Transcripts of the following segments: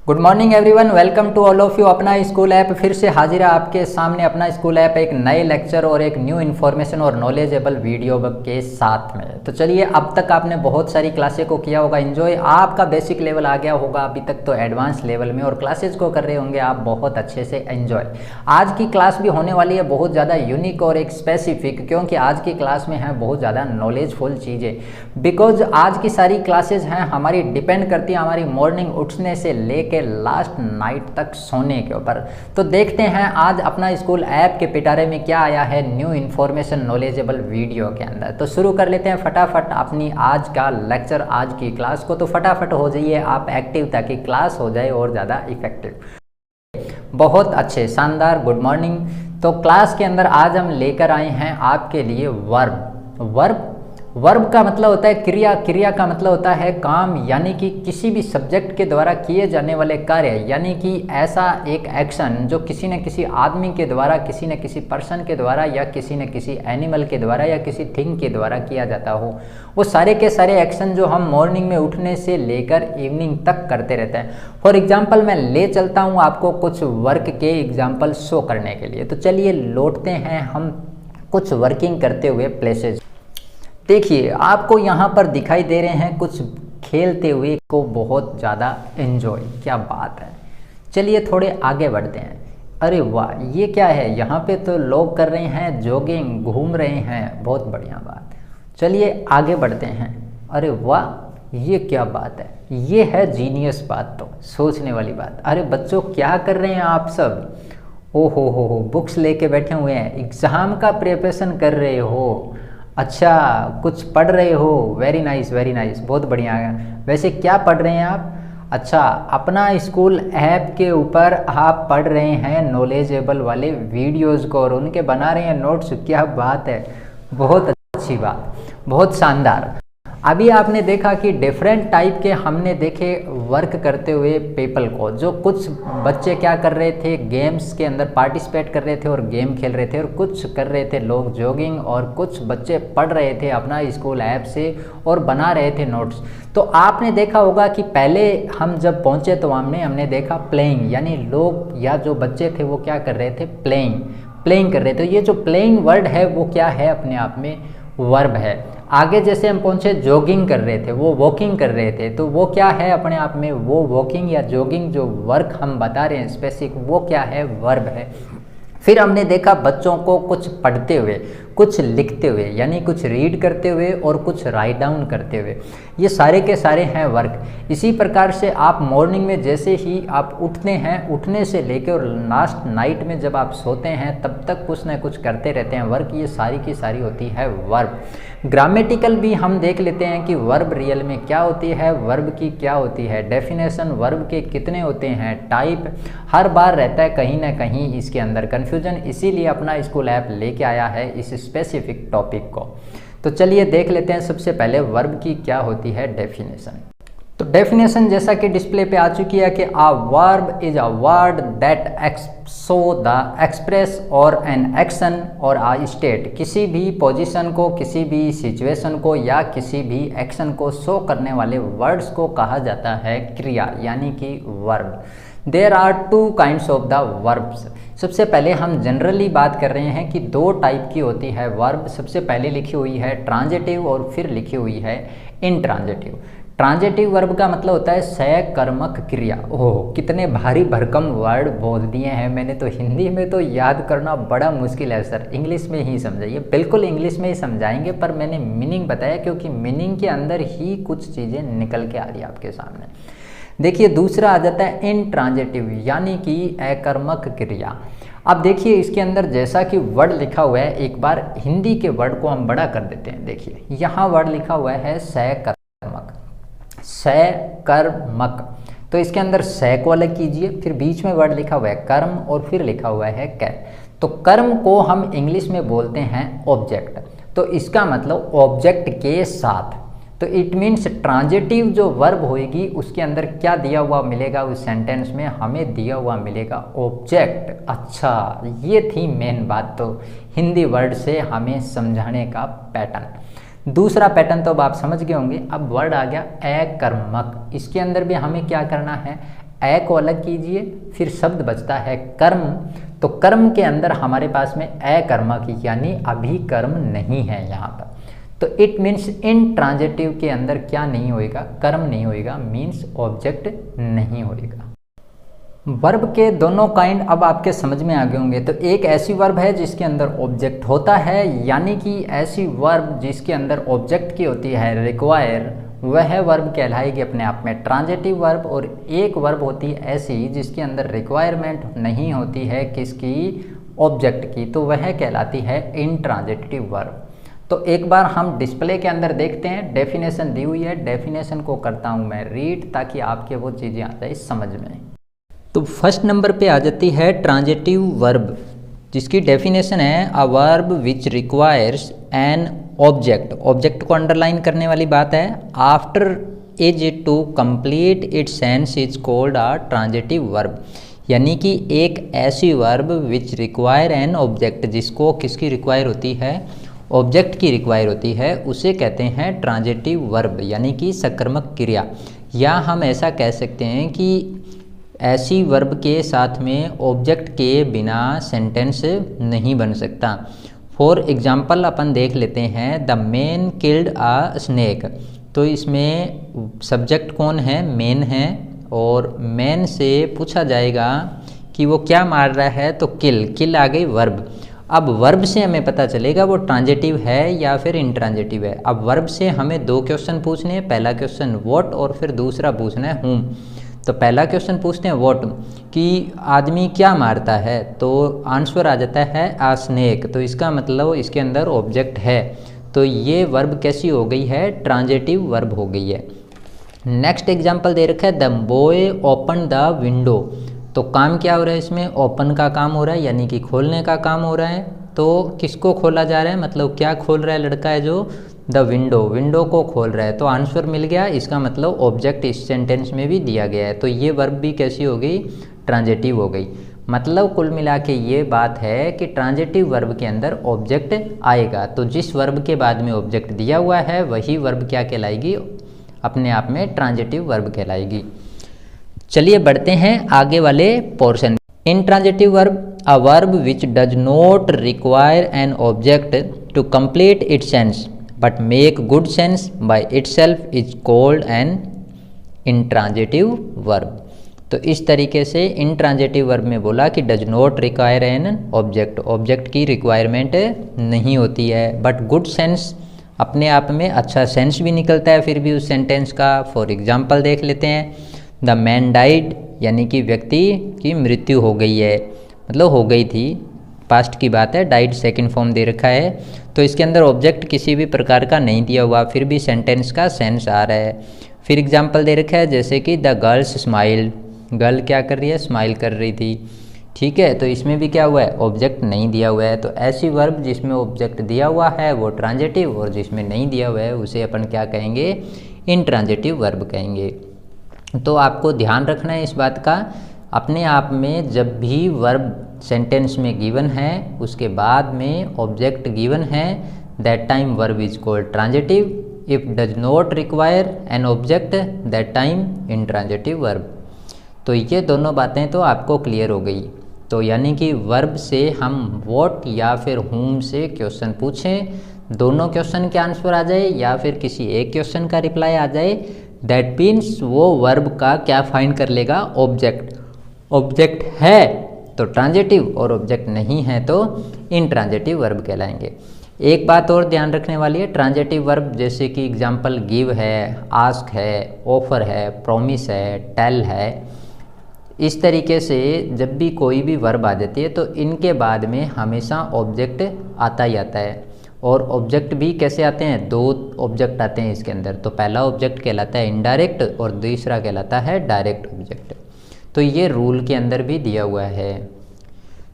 Good morning everyone, welcome to all of you. अपना school app फिर से हाजिर है आपके सामने। अपना स्कूल ऐप एक नए लेक्चर और एक न्यू इन्फॉर्मेशन और नॉलेजेबल वीडियो के साथ में। तो चलिए, अब तक आपने बहुत सारी क्लासेस को किया होगा एंजॉय, आपका बेसिक लेवल आ गया होगा अभी तक तो एडवांस लेवल में, और क्लासेस को कर रहे होंगे आप बहुत अच्छे से एंजॉय। आज की क्लास भी होने वाली है बहुत ज़्यादा यूनिक और एक स्पेसिफिक, क्योंकि आज की क्लास में है बहुत ज़्यादा नॉलेजफुल चीज़ें। बिकॉज आज की सारी क्लासेज हैं हमारी डिपेंड करती है हमारी मॉर्निंग उठने से लेके लास्ट नाइट तक सोने के ऊपर। तो देखते हैं आज अपना स्कूल ऐप के पिटारे में क्या आया है न्यू इन्फॉर्मेशन नॉलेजेबल वीडियो के अंदर। तो शुरू कर लेते हैं फटाफट अपनी आज का लेक्चर, आज की क्लास को। तो फटाफट हो जाइए आप एक्टिव ताकि क्लास हो जाए और ज़्यादा इफेक्टिव। बहुत अच्छे, शानदार, गुड मॉर्निंग। तो क्लास के अंदर आज हम लेकर आए हैं आपके लिए वर्ब। वर्ब का मतलब होता है क्रिया, क्रिया का मतलब होता है काम, यानी कि किसी भी सब्जेक्ट के द्वारा किए जाने वाले कार्य, यानी कि ऐसा एक एक्शन जो किसी न किसी आदमी के द्वारा, किसी न किसी पर्सन के द्वारा, या किसी न किसी एनिमल के द्वारा, या किसी थिंग के द्वारा किया जाता हो। वो सारे के सारे एक्शन जो हम मॉर्निंग में उठने से लेकर इवनिंग तक करते रहते हैं। फॉर एग्जाम्पल मैं ले चलता हूँ आपको कुछ वर्क के एग्जाम्पल शो करने के लिए। तो चलिए लौटते हैं हम कुछ वर्किंग करते हुए प्लेसेज। देखिए, आपको यहाँ पर दिखाई दे रहे हैं कुछ खेलते हुए को बहुत ज़्यादा एंजॉय, क्या बात है। चलिए थोड़े आगे बढ़ते हैं। अरे वाह, ये क्या है, यहाँ पे तो लोग कर रहे हैं जॉगिंग, घूम रहे हैं, बहुत बढ़िया बात। चलिए आगे बढ़ते हैं। अरे वाह, ये क्या बात है, ये है जीनियस बात, तो सोचने वाली बात। अरे बच्चों, क्या कर रहे हैं आप सब? ओ हो, बुक्स लेके बैठे हुए हैं, एग्ज़ाम का प्रिपरेशन कर रहे हो। अच्छा, कुछ पढ़ रहे हो, वेरी नाइस वेरी नाइस, बहुत बढ़िया है। वैसे क्या पढ़ रहे हैं आप? अच्छा, अपना स्कूल ऐप के ऊपर आप पढ़ रहे हैं नॉलेजेबल वाले वीडियोस को और उनके बना रहे हैं नोट्स, क्या बात है, बहुत अच्छी बात, बहुत शानदार। अभी आपने देखा कि डिफरेंट टाइप के हमने देखे वर्क करते हुए पीपल को, जो कुछ बच्चे क्या कर रहे थे, गेम्स के अंदर पार्टिसिपेट कर रहे थे और गेम खेल रहे थे, और कुछ कर रहे थे लोग जॉगिंग, और कुछ बच्चे पढ़ रहे थे अपना स्कूल ऐप से और बना रहे थे नोट्स। तो आपने देखा होगा कि पहले हम जब पहुँचे तो हमने देखा प्लेइंग, यानी लोग या जो बच्चे थे वो क्या कर रहे थे, प्लेइंग कर रहे थे। ये जो प्लेइंग वर्ड है वो क्या है, अपने आप में वर्ब है। आगे जैसे हम पहुंचे जॉगिंग कर रहे थे, वो वॉकिंग कर रहे थे, तो वो क्या है अपने आप में, वो वॉकिंग या जॉगिंग जो वर्क हम बता रहे हैं स्पेसिफिक, वो क्या है, वर्ब है। फिर हमने देखा बच्चों को कुछ पढ़ते हुए, कुछ लिखते हुए, यानी कुछ रीड करते हुए और कुछ राइट डाउन करते हुए, ये सारे के सारे हैं वर्क। इसी प्रकार से आप मॉर्निंग में जैसे ही आप उठते हैं, उठने से लेकर और लास्ट नाइट में जब आप सोते हैं तब तक कुछ ना कुछ करते रहते हैं वर्क, ये सारी की सारी होती है वर्ब। ग्रामेटिकल भी हम देख लेते हैं कि वर्ब रियल में क्या होती है, वर्ब की क्या होती है डेफिनेशन, वर्ब के कितने होते हैं टाइप, हर बार रहता है कहीं ना कहीं इसके अंदर कन्फ्यूजन। इसीलिए अपना स्कूल ऐप लेके आया है इस स्पेसिफिक टॉपिक को। तो चलिए देख लेते हैं सबसे पहले वर्ब की क्या होती है डेफिनेशन। तो डेफिनेशन जैसा कि डिस्प्ले पे आ चुकी है कि a verb is a word that show the express और एन एक्शन और अ स्टेट, किसी भी पोजीशन को, किसी भी सिचुएशन को या किसी भी एक्शन को शो करने वाले वर्ड्स को कहा जाता है क्रिया, यानी कि verb. There are two kinds of the verbs. सबसे पहले हम जनरली बात कर रहे हैं कि दो टाइप की होती है वर्ब। सबसे पहले लिखी हुई है ट्रांजिटिव और फिर लिखी हुई है इनट्रांजिटिव। ट्रांजिटिव वर्ब का मतलब होता है सकर्मक क्रिया। ओह, कितने भारी भरकम वर्ड बोल दिए हैं मैंने, तो हिंदी में तो याद करना बड़ा मुश्किल है सर, इंग्लिश में ही समझाइए। बिल्कुल इंग्लिश में ही समझाएंगे, पर मैंने मीनिंग बताया क्योंकि मीनिंग के अंदर ही कुछ चीज़ें निकल के आ रही है आपके सामने। देखिए दूसरा आ जाता है इनट्रांजिटिव, यानी कि अकर्मक क्रिया। अब देखिए इसके अंदर जैसा कि वर्ड लिखा हुआ है, एक बार हिंदी के वर्ड को हम बड़ा कर देते हैं। देखिए यहाँ वर्ड लिखा हुआ है सकर्मक, सकर्मक, तो इसके अंदर स को अलग कीजिए, फिर बीच में वर्ड लिखा हुआ है कर्म और फिर लिखा हुआ है कै। तो कर्म को हम इंग्लिश में बोलते हैं ऑब्जेक्ट, तो इसका मतलब ऑब्जेक्ट के साथ। तो इट मीन्स ट्रांजिटिव जो वर्ब होएगी उसके अंदर क्या दिया हुआ मिलेगा, उस सेंटेंस में हमें दिया हुआ मिलेगा ऑब्जेक्ट। अच्छा, ये थी मेन बात, तो हिंदी वर्ड से हमें समझाने का पैटर्न। दूसरा पैटर्न तो अब आप समझ गए होंगे। अब वर्ड आ गया अकर्मक, इसके अंदर भी हमें क्या करना है, ए को अलग कीजिए, फिर शब्द बचता है कर्म। तो कर्म के अंदर हमारे पास में अकर्मक यानी अभिकर्म नहीं है यहाँ पर। तो इट मीन्स इन ट्रांजिटिव के अंदर क्या नहीं होएगा, कर्म नहीं होएगा, मीन्स ऑब्जेक्ट नहीं होएगा। वर्ब के दोनों काइंड अब आपके समझ में आ गए होंगे। तो एक ऐसी वर्ब है जिसके अंदर ऑब्जेक्ट होता है, यानी कि ऐसी वर्ब जिसके अंदर ऑब्जेक्ट की होती है रिक्वायर, वह वर्ब कहलाएगी अपने आप में ट्रांजिटिव वर्ब। और एक वर्ब होती है ऐसी जिसके अंदर रिक्वायरमेंट नहीं होती है किसकी, ऑब्जेक्ट की, तो वह कहलाती है इंट्रांजिटिव वर्ब। तो एक बार हम डिस्प्ले के अंदर देखते हैं, डेफिनेशन दी हुई है, डेफिनेशन को करता हूं मैं रीड ताकि आपके वो चीज़ें आ जाए समझ में। तो फर्स्ट नंबर पे आ जाती है ट्रांजिटिव वर्ब, जिसकी डेफिनेशन है a verb which requires an object. Object को अंडरलाइन करने वाली बात है। After is to complete its sense is called a transitive verb, यानी कि एक ऐसी verb which require an object, जिसको किसकी रिक्वायर होती है, ऑब्जेक्ट की रिक्वायर होती है, उसे कहते हैं ट्रांजिटिव वर्ब, यानी कि सकर्मक क्रिया। या हम ऐसा कह सकते हैं कि ऐसी वर्ब के साथ में ऑब्जेक्ट के बिना सेंटेंस नहीं बन सकता। फॉर एग्जाम्पल अपन देख लेते हैं, the man killed a snake. तो इसमें सब्जेक्ट कौन है, मैन है, और मैन से पूछा जाएगा कि वो क्या मार रहा है, तो किल आ गई वर्ब। अब वर्ब से हमें पता चलेगा वो ट्रांजिटिव है या फिर इंट्रांजिटिव है। अब वर्ब से हमें दो क्वेश्चन पूछने हैं, पहला क्वेश्चन व्हाट और फिर दूसरा पूछना है whom। तो पहला क्वेश्चन पूछते हैं व्हाट, कि आदमी क्या मारता है, तो आंसर आ जाता है आ स्नेक। तो इसका मतलब इसके अंदर ऑब्जेक्ट है, तो ये वर्ब कैसी हो गई है, ट्रांजिटिव वर्ब हो गई है। नेक्स्ट एग्जांपल दे रखा है the boy open the window. तो काम क्या हो रहा है इसमें, ओपन का काम हो रहा है, यानी कि खोलने का काम हो रहा है। तो किसको खोला जा रहा है, मतलब क्या खोल रहा है लड़का है जो, द विंडो को खोल रहा है। तो आंसर मिल गया, इसका मतलब ऑब्जेक्ट इस सेंटेंस में भी दिया गया है। तो ये वर्ब भी कैसी हो गई, ट्रांजिटिव हो गई। मतलब कुल मिला के ये बात है कि ट्रांजिटिव वर्ब के अंदर ऑब्जेक्ट आएगा। तो जिस वर्ब के बाद में ऑब्जेक्ट दिया हुआ है वही वर्ब क्या कहलाएगी, अपने आप में ट्रांजिटिव वर्ब कहलाएगी। चलिए बढ़ते हैं आगे वाले portion. Intransitive verb a verb which does not require an object to complete its sense but make good sense by itself is called an intransitive verb. तो इस तरीके से इंट्रांजिटिव वर्ब में बोला कि does not require an object, object की requirement नहीं होती है, बट गुड सेंस, अपने आप में अच्छा सेंस भी निकलता है फिर भी उस सेंटेंस का। फॉर एग्जाम्पल देख लेते हैं, द मैन डाइड, यानी कि व्यक्ति की मृत्यु हो गई है, मतलब हो गई थी, पास्ट की बात है, डाइड सेकंड फॉर्म दे रखा है। तो इसके अंदर ऑब्जेक्ट किसी भी प्रकार का नहीं दिया हुआ, फिर भी सेंटेंस का सेंस आ रहा है। फिर एग्जाम्पल दे रखा है जैसे कि द गर्ल्स स्माइल, गर्ल क्या कर रही है, स्माइल कर रही थी, ठीक है। तो इसमें भी क्या हुआ है, ऑब्जेक्ट नहीं दिया हुआ है। तो ऐसी वर्ब जिसमें ऑब्जेक्ट दिया हुआ है वो ट्रांजिटिव, और जिसमें नहीं दिया हुआ है उसे अपन क्या कहेंगे, इंट्रांजिटिव वर्ब कहेंगे। तो आपको ध्यान रखना है इस बात का, अपने आप में जब भी वर्ब सेंटेंस में गिवन है उसके बाद में ऑब्जेक्ट गिवन है, that time verb is called transitive. If does not require an object, that time intransitive verb. तो ये दोनों बातें तो आपको क्लियर हो गई। तो यानी कि वर्ब से हम व्हाट या फिर whom से क्वेश्चन पूछें, दोनों क्वेश्चन के आंसर आ जाए या फिर किसी एक क्वेश्चन का रिप्लाई आ जाए, दैट मीन्स वो वर्ब का क्या फाइंड कर लेगा, ऑब्जेक्ट। ऑब्जेक्ट है तो ट्रांजिटिव और ऑब्जेक्ट नहीं है तो इंट्रांजिटिव वर्ब कहलाएंगे। एक बात और ध्यान रखने वाली है, ट्रांजिटिव वर्ब जैसे कि एग्जांपल गिव है, आस्क है, ऑफर है, प्रॉमिस है, टेल है, इस तरीके से जब भी कोई भी वर्ब आ जाती है तो इनके बाद में हमेशा ऑब्जेक्ट आता ही आता है। और ऑब्जेक्ट भी कैसे आते हैं, दो ऑब्जेक्ट आते हैं इसके अंदर। तो पहला ऑब्जेक्ट कहलाता है इनडायरेक्ट और दूसरा कहलाता है डायरेक्ट ऑब्जेक्ट। तो ये रूल के अंदर भी दिया हुआ है।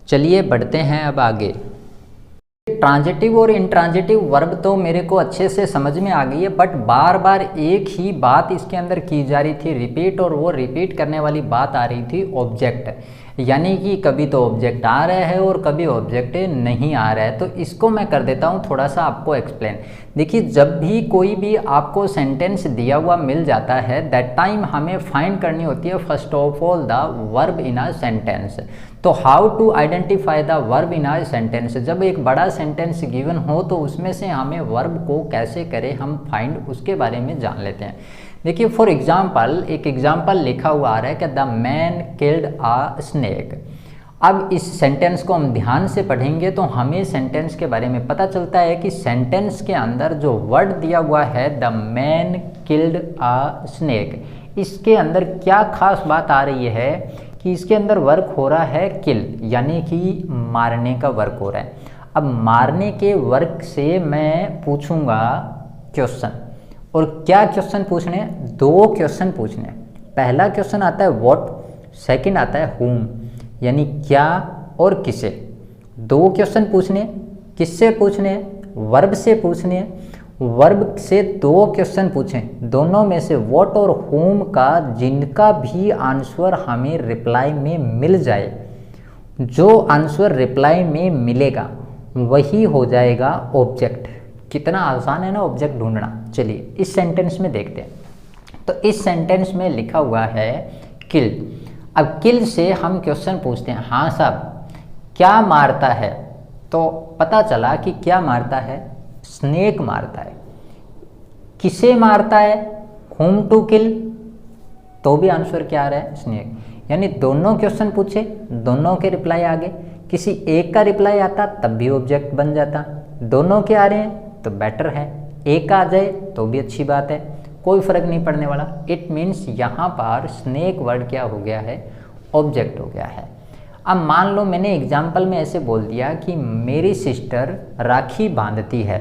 चलिए बढ़ते हैं अब आगे। ट्रांजिटिव और इंट्रांजिटिव वर्ब तो मेरे को अच्छे से समझ में आ गई है, बट बार बार एक ही बात इसके अंदर की जा रही थी रिपीट, और वो रिपीट करने वाली बात आ रही थी ऑब्जेक्ट। यानी कि कभी तो ऑब्जेक्ट आ रहा है और कभी ऑब्जेक्ट नहीं आ रहा है। तो इसको मैं कर देता हूँ थोड़ा सा आपको एक्सप्लेन। देखिए, जब भी कोई भी आपको सेंटेंस दिया हुआ मिल जाता है, दैट टाइम हमें फाइंड करनी होती है first of all the verb in a sentence. तो how to identify the verb in a sentence, जब एक बड़ा सेंटेंस गिवन हो तो उसमें से हमें वर्ब को कैसे करें हम फाइंड, उसके बारे में जान लेते हैं। देखिए, फॉर एग्जाम्पल एक एग्जाम्पल लिखा हुआ आ रहा है कि the man killed a snake. अब इस सेंटेंस को हम ध्यान से पढ़ेंगे तो हमें सेंटेंस के बारे में पता चलता है कि सेंटेंस के अंदर जो वर्ड दिया हुआ है the man killed a snake, इसके अंदर क्या खास बात आ रही है कि इसके अंदर वर्क हो रहा है किल, यानी कि मारने का वर्क हो रहा है। अब मारने के वर्क से मैं पूछूंगा क्वेश्चन, और क्या क्वेश्चन पूछने हैं? दो क्वेश्चन पूछने हैं। पहला क्वेश्चन आता है व्हाट, सेकंड आता है whom, यानी क्या और किसे। दो क्वेश्चन पूछने, किससे पूछने? वर्ब से पूछने। वर्ब से दो क्वेश्चन पूछें, दोनों में से व्हाट और whom का जिनका भी आंसर हमें रिप्लाई में मिल जाए, जो आंसर रिप्लाई में मिलेगा वही हो जाएगा ऑब्जेक्ट। कितना आसान है ना ऑब्जेक्ट ढूंढना। चलिए इस सेंटेंस में देखते हैं। तो इस सेंटेंस में लिखा हुआ है किल। अब किल से हम क्वेश्चन पूछते हैं, हाँ साहब क्या मारता है? तो पता चला कि क्या मारता है? स्नेक मारता है। किसे मारता है? whom टू किल, तो भी आंसर क्या आ रहा है? स्नेक। यानी दोनों क्वेश्चन पूछे, दोनों के रिप्लाई आ गए। किसी एक का रिप्लाई आता तब भी ऑब्जेक्ट बन जाता, दोनों के आ रहे हैं तो बेटर है, एक आ जाए तो भी अच्छी बात है, कोई फर्क नहीं पड़ने वाला। इट मीन्स यहाँ पर स्नेक वर्ड क्या हो गया है? ऑब्जेक्ट हो गया है। अब मान लो मैंने एग्जाम्पल में ऐसे बोल दिया कि मेरी सिस्टर राखी बांधती है।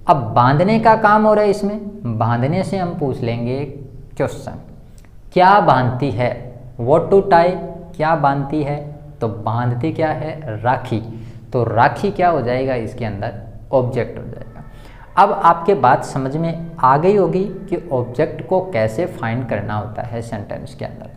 अब बांधने का काम हो रहा है, इसमें बांधने से हम पूछ लेंगे क्वेश्चन, क्या बांधती है? व्हाट टू टाई, क्या बांधती है? तो बांधती क्या है? राखी। तो राखी क्या हो जाएगा? इसके अंदर ऑब्जेक्ट हो जाएगा। अब आपके बात समझ में आ गई होगी कि ऑब्जेक्ट को कैसे फाइंड करना होता है सेंटेंस के अंदर।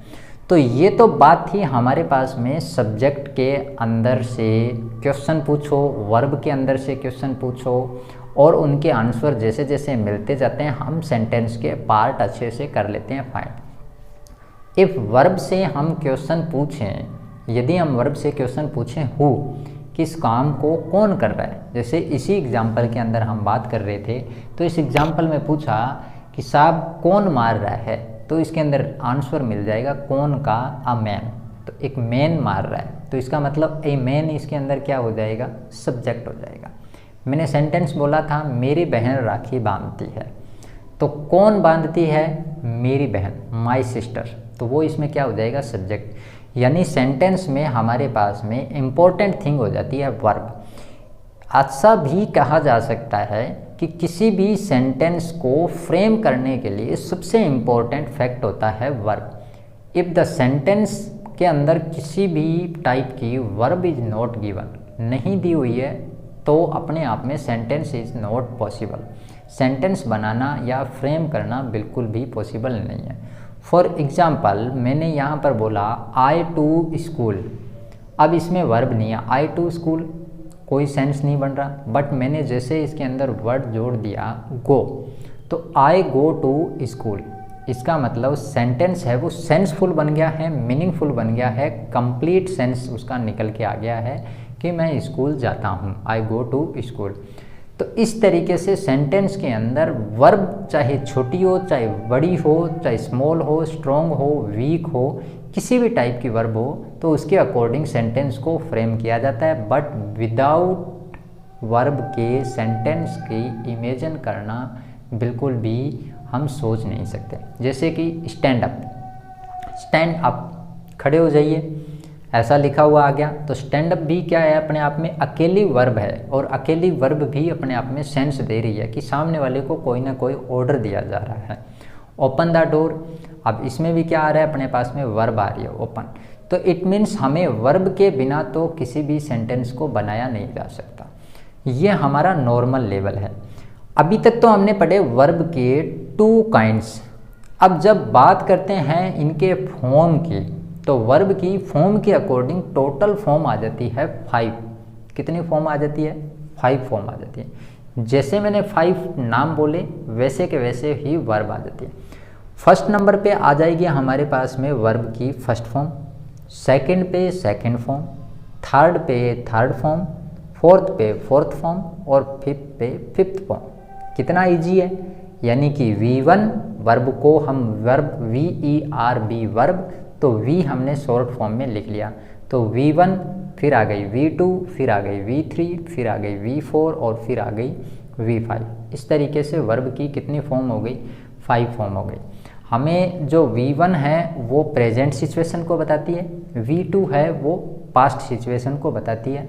तो ये तो बात थी हमारे पास में सब्जेक्ट के अंदर से क्वेश्चन पूछो, वर्ब के अंदर से क्वेश्चन पूछो, और उनके आंसर जैसे जैसे मिलते जाते हैं हम सेंटेंस के पार्ट अच्छे से कर लेते हैं फाइंड। इफ़ वर्ब से हम क्वेश्चन पूछें, यदि हम वर्ब से क्वेश्चन पूछें हु, किस काम को कौन कर रहा है, जैसे इसी एग्जाम्पल के अंदर हम बात कर रहे थे, तो इस एग्जाम्पल में पूछा कि साहब कौन मार रहा है, तो इसके अंदर आंसर मिल जाएगा कौन का? A man. तो एक मैन मार रहा है, तो इसका मतलब ए मैन इसके अंदर क्या हो जाएगा? सब्जेक्ट हो जाएगा। मैंने सेंटेंस बोला था मेरी बहन राखी बांधती है, तो कौन बांधती है? मेरी बहन, माई सिस्टर, तो वो इसमें क्या हो जाएगा? सब्जेक्ट। यानी सेंटेंस में हमारे पास में इम्पोर्टेंट थिंग हो जाती है वर्ब। ऐसा भी कहा जा सकता है कि किसी भी सेंटेंस को फ्रेम करने के लिए सबसे इम्पोर्टेंट फैक्ट होता है वर्ब। इफ़ द सेंटेंस के अंदर किसी भी टाइप की वर्ब इज नॉट गिवन, नहीं दी हुई है, तो अपने आप में sentence is not possible. Sentence बनाना या फ्रेम करना बिल्कुल भी पॉसिबल नहीं है। फॉर एग्ज़ाम्पल मैंने यहाँ पर बोला आई टू स्कूल, अब इसमें वर्ब नहीं है, आई टू स्कूल, कोई सेंस नहीं बन रहा। बट मैंने जैसे इसके अंदर वर्ड जोड़ दिया गो, तो आई गो टू स्कूल, इसका मतलब सेंटेंस है वो सेंसफुल बन गया है, मीनिंगफुल बन गया है, कंप्लीट सेंस उसका निकल के आ गया है कि मैं स्कूल जाता हूँ, आई गो टू स्कूल। तो इस तरीके से सेंटेंस के अंदर वर्ब चाहे छोटी हो, चाहे बड़ी हो, चाहे स्मॉल हो, स्ट्रॉन्ग हो, वीक हो, किसी भी टाइप की वर्ब हो, तो उसके अकॉर्डिंग सेंटेंस को फ्रेम किया जाता है। बट विदाउट वर्ब के सेंटेंस की इमेजिन करना बिल्कुल भी हम सोच नहीं सकते। जैसे कि स्टैंड अप, स्टैंड अप, खड़े हो जाइए, ऐसा लिखा हुआ आ गया। तो स्टैंड अप भी क्या है? अपने आप में अकेली वर्ब है, और अकेली वर्ब भी अपने आप में सेंस दे रही है कि सामने वाले को कोई ना कोई ऑर्डर दिया जा रहा है। ओपन द डोर, अब इसमें भी क्या आ रहा है? अपने पास में वर्ब आ रही है ओपन। तो इट मीन्स हमें वर्ब के बिना तो किसी भी सेंटेंस को बनाया नहीं जा सकता। ये हमारा नॉर्मल लेवल है। अभी तक तो हमने पढ़े वर्ब के 2 काइंड्स। अब जब बात करते हैं इनके फॉर्म की, तो वर्ब की फॉर्म के अकॉर्डिंग टोटल फॉर्म आ जाती है 5। कितनी फॉर्म आ जाती है? 5 फॉर्म आ जाती है। जैसे मैंने 5 नाम बोले वैसे के वैसे ही वर्ब आ जाती है। फर्स्ट नंबर पे आ जाएगी हमारे पास में वर्ब की फर्स्ट फॉर्म, सेकंड पे सेकंड फॉर्म, थर्ड पे थर्ड फॉर्म, फोर्थ पे फोर्थ फॉर्म और फिफ्थ पे फिफ्थ फॉर्म। कितना इजी है, यानी कि V1 वर्ब को हम वर्ब VERB वर्ब, तो V हमने शॉर्ट फॉर्म में लिख लिया, तो V1 फिर आ गई V2, फिर आ गई V3, फिर आ गई V4 और फिर आ गई V5। इस तरीके से वर्ब की कितनी फॉर्म हो गई? 5 फॉर्म हो गई। हमें जो V1 है वो प्रेजेंट सिचुएशन को बताती है, V2 है वो पास्ट सिचुएशन को बताती है,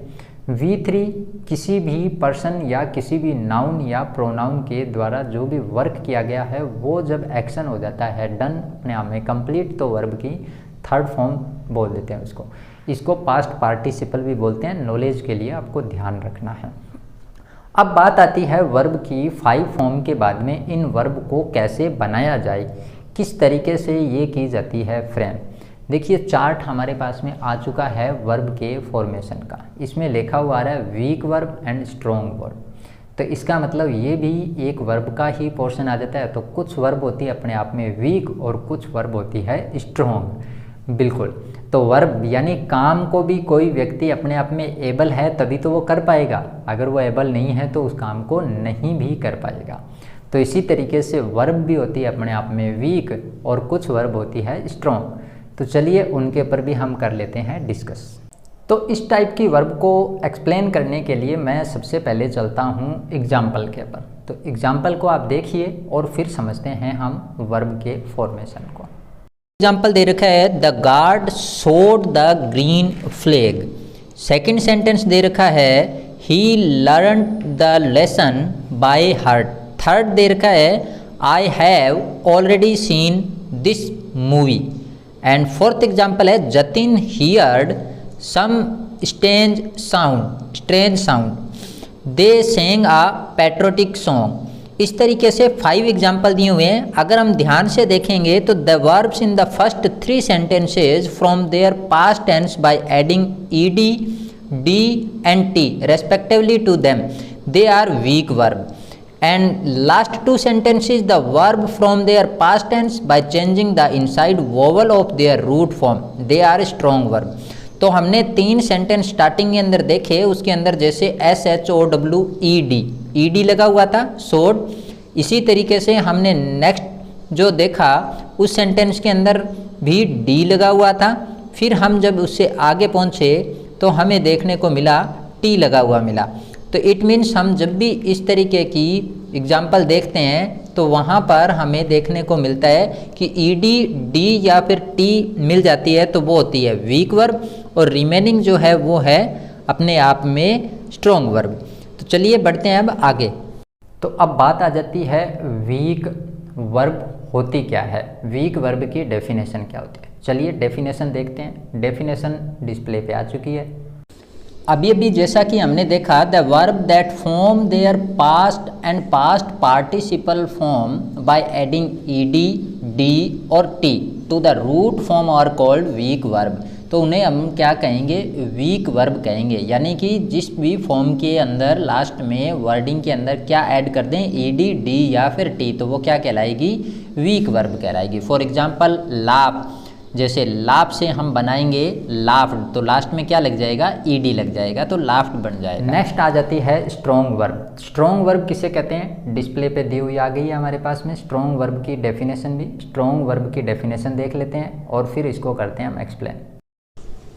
V3 किसी भी पर्सन या किसी भी नाउन या प्रोनाउन के द्वारा जो भी वर्क किया गया है वो जब एक्शन हो जाता है डन अपने आप में कंप्लीट, तो वर्ब की थर्ड फॉर्म बोल देते हैं उसको। इसको पास्ट पार्टिसिपल भी बोलते हैं, नॉलेज के लिए आपको ध्यान रखना है। अब बात आती है वर्ब की 5 फॉर्म के बाद में इन वर्ब को कैसे बनाया जाए, किस तरीके से ये की जाती है फ्रेम। देखिए चार्ट हमारे पास में आ चुका है वर्ब के फॉर्मेशन का। इसमें लिखा हुआ आ रहा है weak verb and strong verb, तो इसका मतलब ये भी एक वर्ब का ही पोर्शन आ जाता है। तो कुछ वर्ब होती है अपने आप में वीक और कुछ वर्ब होती है स्ट्रॉन्ग। बिल्कुल, तो वर्ब यानी काम को भी कोई व्यक्ति अपने आप में एबल है तभी तो वो कर पाएगा, अगर वो एबल नहीं है तो उस काम को नहीं भी कर पाएगा। तो इसी तरीके से वर्ब भी होती है अपने आप में वीक और कुछ वर्ब होती है स्ट्रॉन्ग। तो चलिए उनके ऊपर भी हम कर लेते हैं डिस्कस। तो इस टाइप की वर्ब को एक्सप्लेन करने के लिए मैं सबसे पहले चलता हूँ एग्जाम्पल के ऊपर। तो एग्जाम्पल को आप देखिए और फिर समझते हैं हम वर्ब के फॉर्मेशन को। एग्जाम्पल दे रखा है the guard showed the green flag. Second sentence दे रखा है he learn the lesson by heart. Third दे रखा है I have already seen this movie. And fourth example है Jatin heard some strange sound they sang a patriotic song. इस तरीके से 5 एग्जाम्पल दिए हुए हैं। अगर हम ध्यान से देखेंगे तो the verbs in the first 3 sentences from their past tense by adding ed, d and t respectively to them, they are weak verb. And last 2 sentences the verb from their past tense by changing the inside vowel of their root form, they are strong verb. तो हमने 3 sentence starting के अंदर देखे, उसके अंदर जैसे SHOWED लगा हुआ था सोड। इसी तरीके से हमने नेक्स्ट जो देखा उस सेंटेंस के अंदर भी D लगा हुआ था। फिर हम जब उससे आगे पहुँचे तो हमें देखने को मिला T लगा हुआ मिला। तो इट मीन्स हम जब भी इस तरीके की एग्जाम्पल देखते हैं तो वहाँ पर हमें देखने को मिलता है कि ed, d या फिर t मिल जाती है तो वो होती है वीक वर्ब और रिमेनिंग जो है वो है अपने आप में स्ट्रॉन्ग वर्ब। तो चलिए बढ़ते हैं अब आगे। तो अब बात आ जाती है वीक वर्ब होती क्या है, वीक वर्ब की डेफिनेशन क्या होती है। चलिए डेफिनेशन देखते हैं। डेफिनेशन डिस्प्ले पे आ चुकी है। अभी जैसा कि हमने देखा the verb that form their past and past participle form by adding ed, d और t to the root form are called weak verb. तो उन्हें हम क्या कहेंगे? वीक वर्ब कहेंगे। यानी कि जिस भी फॉर्म के अंदर लास्ट में वर्डिंग के अंदर क्या ऐड कर दें ed, d या फिर t, तो वो क्या कहलाएगी? वीक वर्ब कहलाएगी। फॉर एग्जाम्पल लाफ, जैसे लाफ से हम बनाएंगे लाफ्ड तो लास्ट में क्या लग जाएगा? ed लग जाएगा तो लाफ्ड बन जाएगा। नेक्स्ट आ जाती है स्ट्रॉन्ग वर्ब। स्ट्रॉन्ग वर्ब किसे कहते हैं? डिस्प्ले पे दी हुई आ गई है हमारे पास में स्ट्रॉन्ग वर्ब की डेफिनेशन भी। स्ट्रॉन्ग वर्ब की डेफिनेशन देख लेते हैं और फिर इसको करते हैं हम एक्सप्लेन।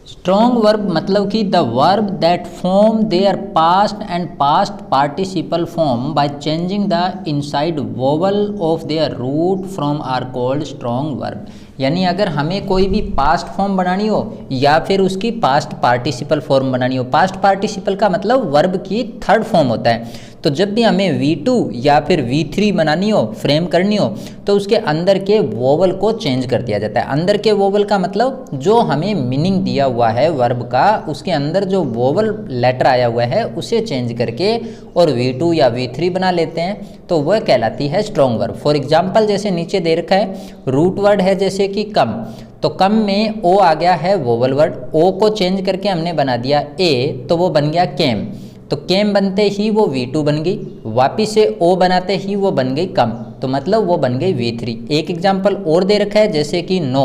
स्ट्रॉन्ग वर्ब मतलब कि the verb that form their past and past participle form by changing the inside vowel of their root from are called strong verb. यानी अगर हमें कोई भी पास्ट फॉर्म बनानी हो या फिर उसकी पास्ट पार्टिसिपल फॉर्म बनानी हो, पास्ट पार्टिसिपल का मतलब वर्ब की थर्ड फॉर्म होता है, तो जब भी हमें V2 या फिर V3 बनानी हो, फ्रेम करनी हो, तो उसके अंदर के वोवल को चेंज कर दिया जाता है। अंदर के वोवल का मतलब जो हमें मीनिंग दिया हुआ है वर्ब का, उसके अंदर जो वोवल लेटर आया हुआ है उसे चेंज करके और V2 या V3 बना लेते हैं, तो वह कहलाती है स्ट्रॉन्ग वर्ब। फॉर एग्जाम्पल जैसे नीचे दे रखा है, रूट वर्ड है जैसे कि कम, तो कम में ओ आ गया है वोवल वर्ड, ओ को चेंज करके हमने बना दिया ए, तो वो बन गया केम। तो केम बनते ही वो V2 बन गई, वापिस से ओ बनाते ही वो बन गई कम, तो मतलब वो बन गई V3। एक एग्जाम्पल और दे रखा है जैसे कि नो,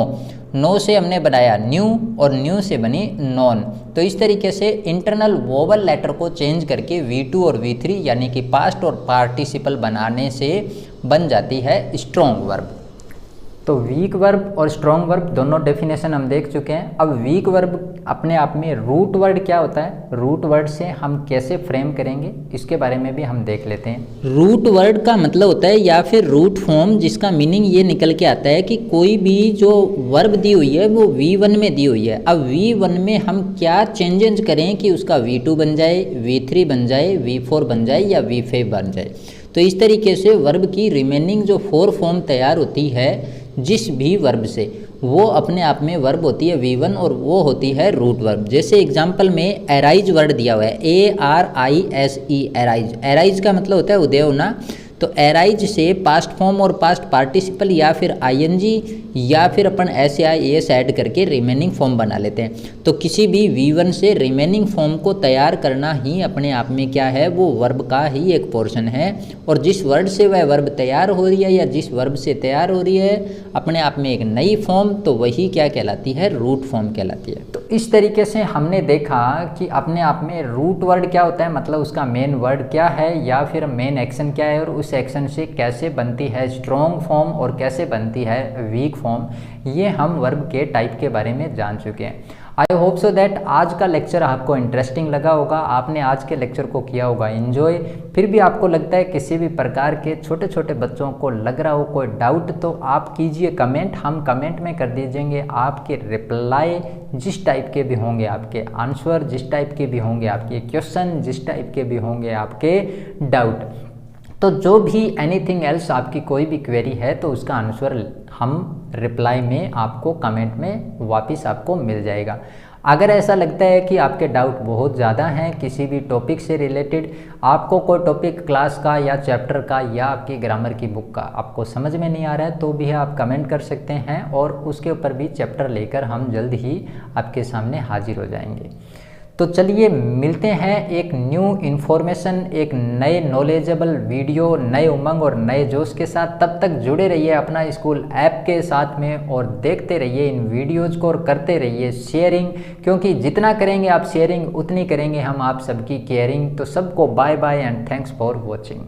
नो से हमने बनाया न्यू और न्यू से बनी नॉन। तो इस तरीके से इंटरनल वोवल लेटर को चेंज करके V2 और V3 यानी कि पास्ट और पार्टिसिपल बनाने से बन जाती है स्ट्रॉन्ग वर्ब। तो वीक वर्ब और स्ट्रॉन्ग वर्ब दोनों डेफिनेशन हम देख चुके हैं। अब वीक वर्ब अपने आप में रूट वर्ड क्या होता है, रूट वर्ड से हम कैसे फ्रेम करेंगे, इसके बारे में भी हम देख लेते हैं। रूट वर्ड का मतलब होता है या फिर रूट फॉर्म, जिसका मीनिंग ये निकल के आता है कि कोई भी जो वर्ब दी हुई है वो V1 में दी हुई है। अब V1 में हम क्या चेंजेस करें कि उसका V2 बन जाए, V3 बन जाए, V4 बन जाए या V5 बन जाए। तो इस तरीके से वर्ब की रिमेनिंग जो 4 फॉर्म तैयार होती है जिस भी वर्ब से, वो अपने आप में वर्ब होती है V1 और वो होती है रूट वर्ब। जैसे एग्जांपल में एराइज वर्ड दिया हुआ है, ARISE, एराइज। एराइज का मतलब होता है उदय होना, तो एराइज से पास्ट फॉर्म और पास्ट पार्टिसिपल या फिर ING या फिर अपन SAIS ऐड करके रिमेनिंग फॉर्म बना लेते हैं। तो किसी भी V1 से रिमेनिंग फॉर्म को तैयार करना ही अपने आप में क्या है, वो वर्ब का ही एक पोर्शन है। और जिस वर्ड से वह वर्ब तैयार हो रही है या जिस वर्ब से तैयार हो रही है अपने आप में एक नई फॉर्म, तो वही क्या कहलाती है, रूट फॉर्म कहलाती है। तो इस तरीके से हमने देखा कि अपने आप में रूट वर्ड क्या होता है, मतलब उसका मेन वर्ड क्या है या फिर मेन एक्शन क्या है, और उस एक्शन से कैसे बनती है स्ट्रॉन्ग फॉर्म और कैसे बनती है वीक फॉर्म। ये हम वर्ब के टाइप के बारे में जान चुके हैं। आई होप सो दैट आज का लेक्चर आपको इंटरेस्टिंग लगा होगा, आपने आज के लेक्चर को किया होगा एंजॉय। फिर भी आपको लगता है किसी भी प्रकार के छोटे छोटे बच्चों को लग रहा हो कोई डाउट, तो आप कीजिए कमेंट, हम कमेंट में कर दीजिएंगे। आपके रिप्लाई जिस टाइप के भी होंगे, आपके आंसर जिस टाइप के भी होंगे, आपके क्वेश्चन जिस टाइप के भी होंगे, आपके डाउट, तो जो भी एनीथिंग एल्स आपकी कोई भी क्वेरी है तो उसका आंसर हम रिप्लाई में आपको कमेंट में वापस आपको मिल जाएगा। अगर ऐसा लगता है कि आपके डाउट बहुत ज़्यादा हैं किसी भी टॉपिक से रिलेटेड, आपको कोई टॉपिक क्लास का या चैप्टर का या आपकी ग्रामर की बुक का आपको समझ में नहीं आ रहा है, तो भी आप कमेंट कर सकते हैं और उसके ऊपर भी चैप्टर लेकर हम जल्द ही आपके सामने हाजिर हो जाएंगे। तो चलिए मिलते हैं एक न्यू इन्फॉर्मेशन, एक नए नॉलेजेबल वीडियो, नए उमंग और नए जोश के साथ। तब तक जुड़े रहिए अपना स्कूल ऐप के साथ में और देखते रहिए इन वीडियोज़ को और करते रहिए शेयरिंग, क्योंकि जितना करेंगे आप शेयरिंग उतनी करेंगे हम आप सबकी केयरिंग। तो सबको bye bye and thanks for watching.